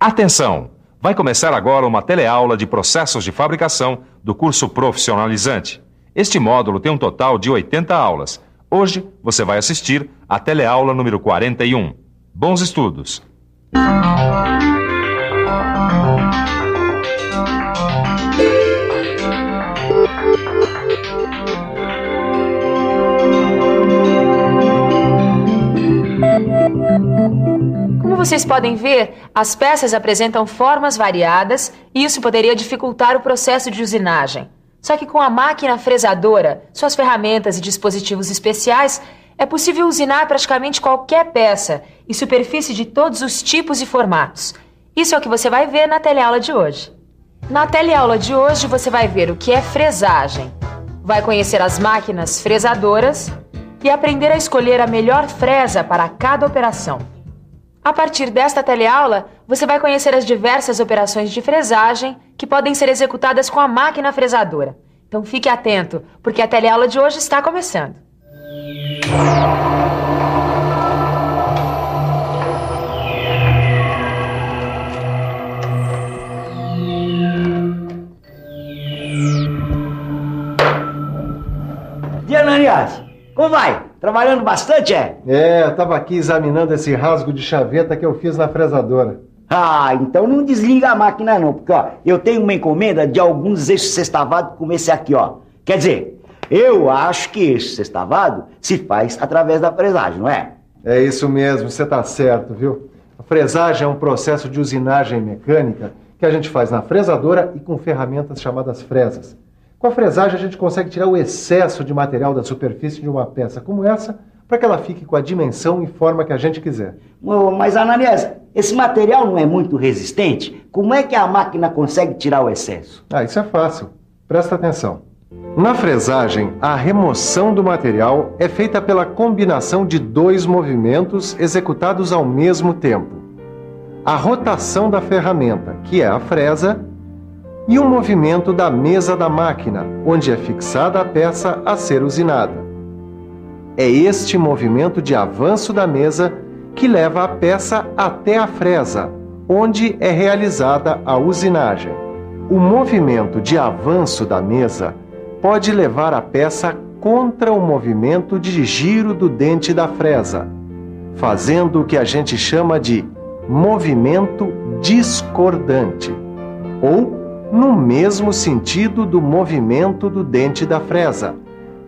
Atenção! Vai começar agora uma teleaula de processos de fabricação do curso profissionalizante. Este módulo tem um total de 80 aulas. Hoje você vai assistir a teleaula número 41. Bons estudos! Como vocês podem ver, as peças apresentam formas variadas e isso poderia dificultar o processo de usinagem. Só que com a máquina fresadora, suas ferramentas e dispositivos especiais, é possível usinar praticamente qualquer peça e superfície de todos os tipos e formatos. Isso é o que você vai ver na teleaula de hoje. Na teleaula de hoje você vai ver o que é fresagem, vai conhecer as máquinas fresadoras e aprender a escolher a melhor fresa para cada operação. A partir desta teleaula, você vai conhecer as diversas operações de fresagem que podem ser executadas com a máquina fresadora. Então fique atento, porque a teleaula de hoje está começando. E Ananias, como vai? Trabalhando bastante, é? Eu tava aqui examinando esse rasgo de chaveta que eu fiz na fresadora. Ah, então não desliga a máquina não, porque ó, eu tenho uma encomenda de alguns eixos sextavados como esse aqui, ó. Quer dizer, eu acho que eixo sextavado se faz através da fresagem, não é? É isso mesmo, você tá certo, viu? A fresagem é um processo de usinagem mecânica que a gente faz na fresadora e com ferramentas chamadas fresas. Com a fresagem a gente consegue tirar o excesso de material da superfície de uma peça como essa para que ela fique com a dimensão e forma que a gente quiser. Mas Ananias, esse material não é muito resistente? Como é que a máquina consegue tirar o excesso? Isso é fácil. Presta atenção. Na fresagem, a remoção do material é feita pela combinação de dois movimentos executados ao mesmo tempo. A rotação da ferramenta, que é a fresa, e o movimento da mesa da máquina, onde é fixada a peça a ser usinada. É este movimento de avanço da mesa que leva a peça até a fresa, onde é realizada a usinagem. O movimento de avanço da mesa pode levar a peça contra o movimento de giro do dente da fresa, fazendo o que a gente chama de movimento discordante, ou no mesmo sentido do movimento do dente da fresa,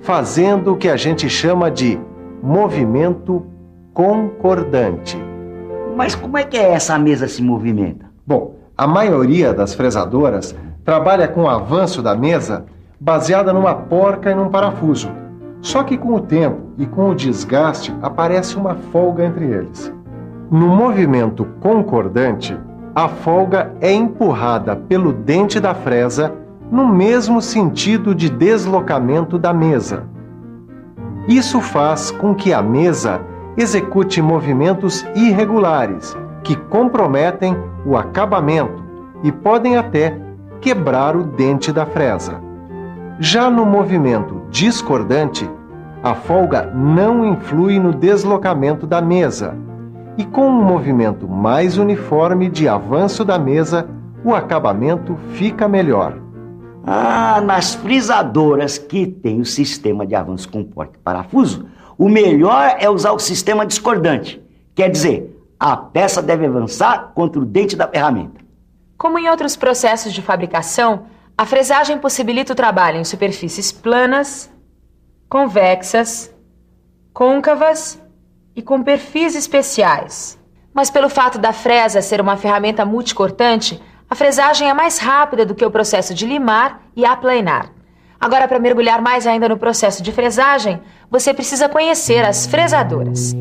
fazendo o que a gente chama de movimento concordante. Mas como é que essa mesa se movimenta? Bom, a maioria das fresadoras trabalha com o avanço da mesa baseada numa porca e num parafuso. Só que com o tempo e com o desgaste aparece uma folga entre eles. No movimento concordante, a folga é empurrada pelo dente da fresa no mesmo sentido de deslocamento da mesa. Isso faz com que a mesa execute movimentos irregulares que comprometem o acabamento e podem até quebrar o dente da fresa. Já no movimento discordante, a folga não influi no deslocamento da mesa, e com um movimento mais uniforme de avanço da mesa, o acabamento fica melhor. Nas frisadoras que tem o sistema de avanço com porca e parafuso, o melhor é usar o sistema discordante. Quer dizer, a peça deve avançar contra o dente da ferramenta. Como em outros processos de fabricação, a fresagem possibilita o trabalho em superfícies planas, convexas, côncavas e com perfis especiais. Mas pelo fato da fresa ser uma ferramenta multicortante, a fresagem é mais rápida do que o processo de limar e aplanar. Agora, para mergulhar mais ainda no processo de fresagem, você precisa conhecer as fresadoras.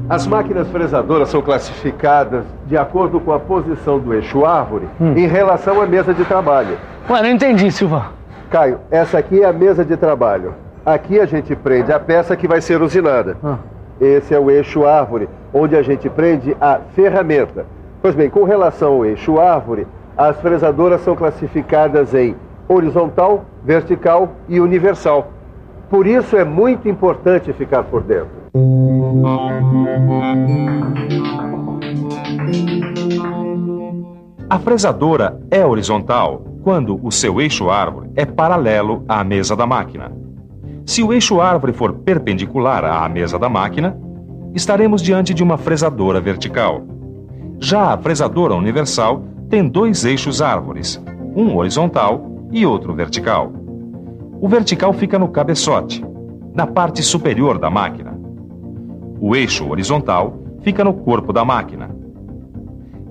As máquinas fresadoras são classificadas de acordo com a posição do eixo árvore em relação à mesa de trabalho. Ué, não entendi, Silva. Caio, essa aqui é a mesa de trabalho. Aqui a gente prende a peça que vai ser usinada. Esse é o eixo árvore, onde a gente prende a ferramenta. Pois bem, com relação ao eixo árvore, as fresadoras são classificadas em horizontal, vertical e universal. Por isso é muito importante ficar por dentro. A fresadora é horizontal quando o seu eixo árvore é paralelo à mesa da máquina. Se o eixo árvore for perpendicular à mesa da máquina, estaremos diante de uma fresadora vertical. Já a fresadora universal tem dois eixos árvores, um horizontal e outro vertical. O vertical fica no cabeçote, na parte superior da máquina. O eixo horizontal fica no corpo da máquina.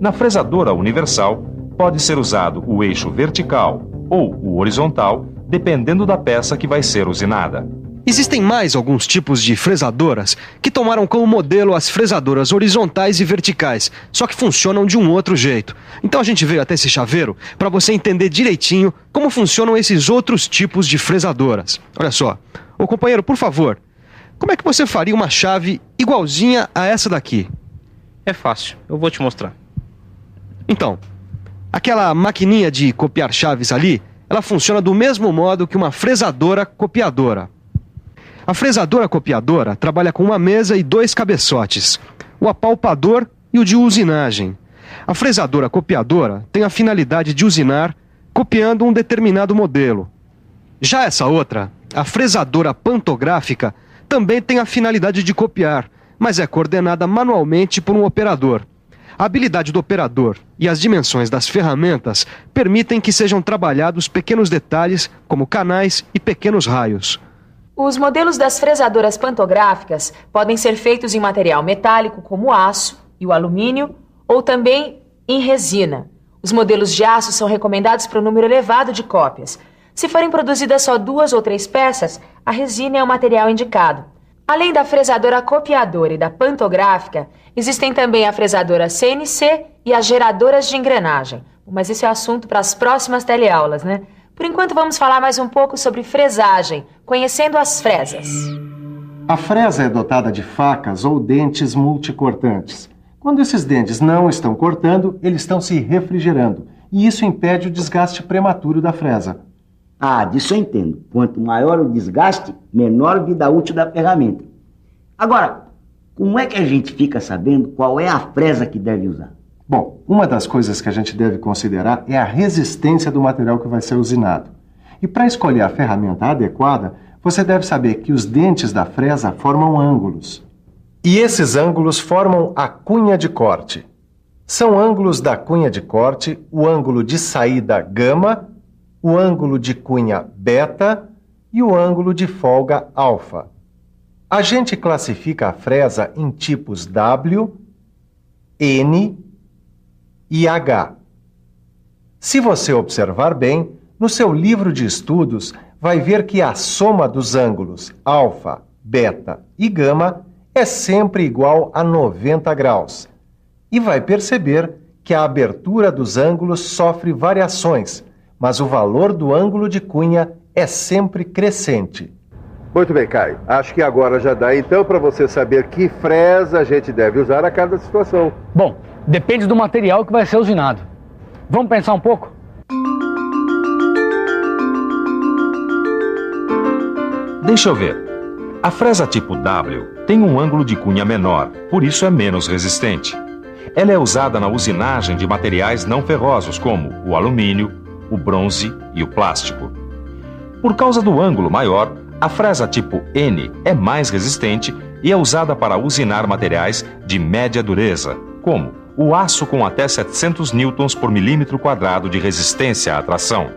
Na fresadora universal, pode ser usado o eixo vertical ou o horizontal, dependendo da peça que vai ser usinada. Existem mais alguns tipos de fresadoras que tomaram como modelo as fresadoras horizontais e verticais, só que funcionam de um outro jeito. Então a gente veio até esse chaveiro para você entender direitinho como funcionam esses outros tipos de fresadoras. Olha só. Ô companheiro, por favor, como é que você faria uma chave igualzinha a essa daqui? É fácil, eu vou te mostrar. Então, aquela maquininha de copiar chaves ali, ela funciona do mesmo modo que uma fresadora copiadora. A fresadora copiadora trabalha com uma mesa e dois cabeçotes, o apalpador e o de usinagem. A fresadora copiadora tem a finalidade de usinar copiando um determinado modelo. Já essa outra, a fresadora pantográfica, também tem a finalidade de copiar, mas é coordenada manualmente por um operador. A habilidade do operador e as dimensões das ferramentas permitem que sejam trabalhados pequenos detalhes, como canais e pequenos raios. Os modelos das fresadoras pantográficas podem ser feitos em material metálico, como o aço e o alumínio, ou também em resina. Os modelos de aço são recomendados para um número elevado de cópias. Se forem produzidas só 2 ou 3 peças, a resina é o material indicado. Além da fresadora copiadora e da pantográfica, existem também a fresadora CNC e as geradoras de engrenagem. Mas esse é assunto para as próximas teleaulas, né? Por enquanto vamos falar mais um pouco sobre fresagem, conhecendo as fresas. A fresa é dotada de facas ou dentes multicortantes. Quando esses dentes não estão cortando, eles estão se refrigerando, e isso impede o desgaste prematuro da fresa. Ah, disso eu entendo. Quanto maior o desgaste, menor a vida útil da ferramenta. Agora, como é que a gente fica sabendo qual é a fresa que deve usar? Bom, uma das coisas que a gente deve considerar é a resistência do material que vai ser usinado. E para escolher a ferramenta adequada, você deve saber que os dentes da fresa formam ângulos. E esses ângulos formam a cunha de corte. São ângulos da cunha de corte o ângulo de saída gama, o ângulo de cunha beta e o ângulo de folga alfa. A gente classifica a fresa em tipos W, N e H. Se você observar bem, no seu livro de estudos, vai ver que a soma dos ângulos alfa, beta e gama é sempre igual a 90 graus. E vai perceber que a abertura dos ângulos sofre variações, mas o valor do ângulo de cunha é sempre crescente. Muito bem, Caio. Acho que agora já dá então para você saber que fresa a gente deve usar a cada situação. Bom, depende do material que vai ser usinado. Vamos pensar um pouco? Deixa eu ver. A fresa tipo W tem um ângulo de cunha menor, por isso é menos resistente. Ela é usada na usinagem de materiais não ferrosos, como o alumínio, o bronze e o plástico. Por causa do ângulo maior, a fresa tipo N é mais resistente e é usada para usinar materiais de média dureza, como o aço com até 700 newtons por milímetro quadrado de resistência à tração.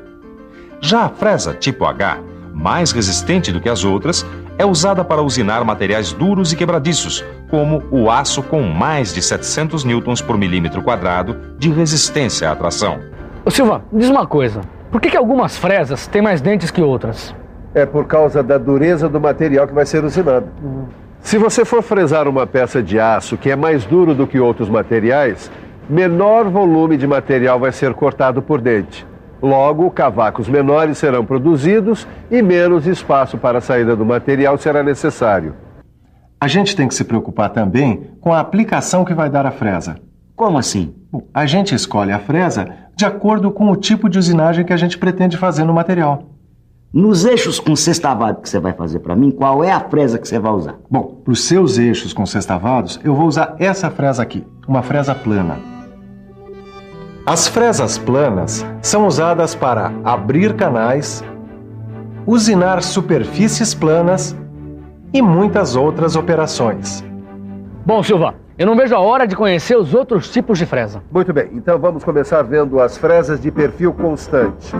Já a fresa tipo H, mais resistente do que as outras, é usada para usinar materiais duros e quebradiços, como o aço com mais de 700 newtons por milímetro quadrado de resistência à tração. Ô Silva, diz uma coisa. Por que algumas fresas têm mais dentes que outras? É por causa da dureza do material que vai ser usinado. Se você for fresar uma peça de aço que é mais duro do que outros materiais, menor volume de material vai ser cortado por dente. Logo, cavacos menores serão produzidos e menos espaço para a saída do material será necessário. A gente tem que se preocupar também com a aplicação que vai dar a fresa. Como assim? Bom, a gente escolhe a fresa de acordo com o tipo de usinagem que a gente pretende fazer no material. Nos eixos com sextavado que você vai fazer para mim, qual é a fresa que você vai usar? Bom, para os seus eixos com sextavados, eu vou usar essa fresa aqui, uma fresa plana. As fresas planas são usadas para abrir canais, usinar superfícies planas e muitas outras operações. Bom, Silva, eu não vejo a hora de conhecer os outros tipos de fresa. Muito bem, então vamos começar vendo as fresas de perfil constante.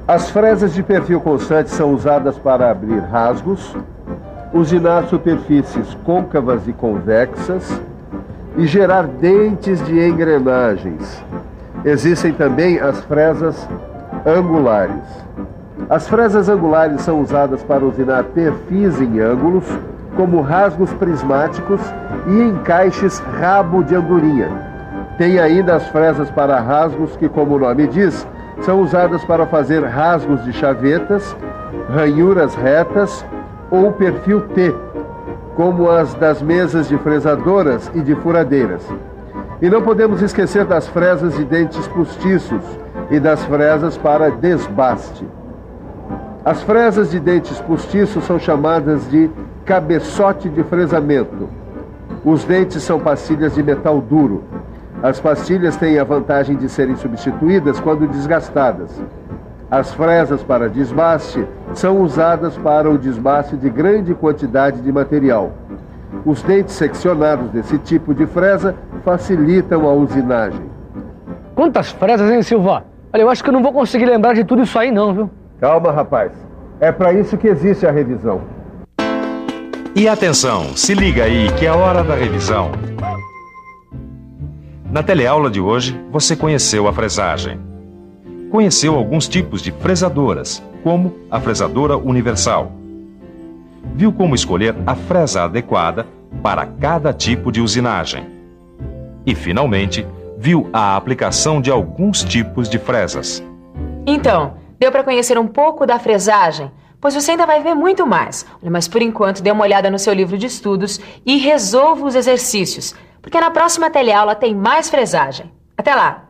As fresas de perfil constante são usadas para abrir rasgos, usinar superfícies côncavas e convexas e gerar dentes de engrenagens. Existem também as fresas angulares. As fresas angulares são usadas para usinar perfis em ângulos, como rasgos prismáticos e encaixes rabo de andorinha. Tem ainda as fresas para rasgos que, como o nome diz, são usadas para fazer rasgos de chavetas, ranhuras retas ou perfil T, como as das mesas de fresadoras e de furadeiras. E não podemos esquecer das fresas de dentes postiços e das fresas para desbaste. As fresas de dentes postiços são chamadas de cabeçote de fresamento. Os dentes são pastilhas de metal duro. As pastilhas têm a vantagem de serem substituídas quando desgastadas. As fresas para desbaste são usadas para o desbaste de grande quantidade de material. Os dentes seccionados desse tipo de fresa facilitam a usinagem. Quantas fresas, hein, Silva? Olha, eu acho que eu não vou conseguir lembrar de tudo isso aí não, viu? Calma, rapaz. É para isso que existe a revisão. E atenção, se liga aí que é a hora da revisão. Na teleaula de hoje, você conheceu a fresagem. Conheceu alguns tipos de fresadoras, como a fresadora universal. Viu como escolher a fresa adequada para cada tipo de usinagem. E, finalmente, viu a aplicação de alguns tipos de fresas. Então, deu para conhecer um pouco da fresagem? Pois você ainda vai ver muito mais. Mas por enquanto, dê uma olhada no seu livro de estudos e resolva os exercícios, porque na próxima teleaula tem mais fresagem. Até lá!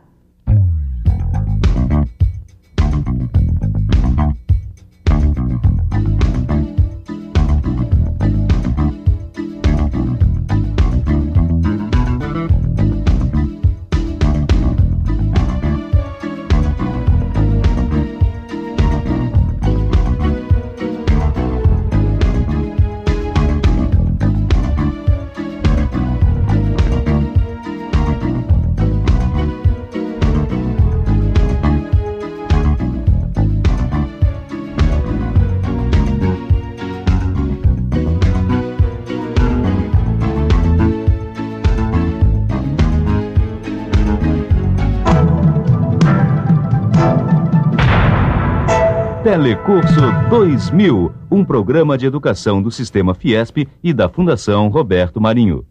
Telecurso 2000, um programa de educação do Sistema Fiesp e da Fundação Roberto Marinho.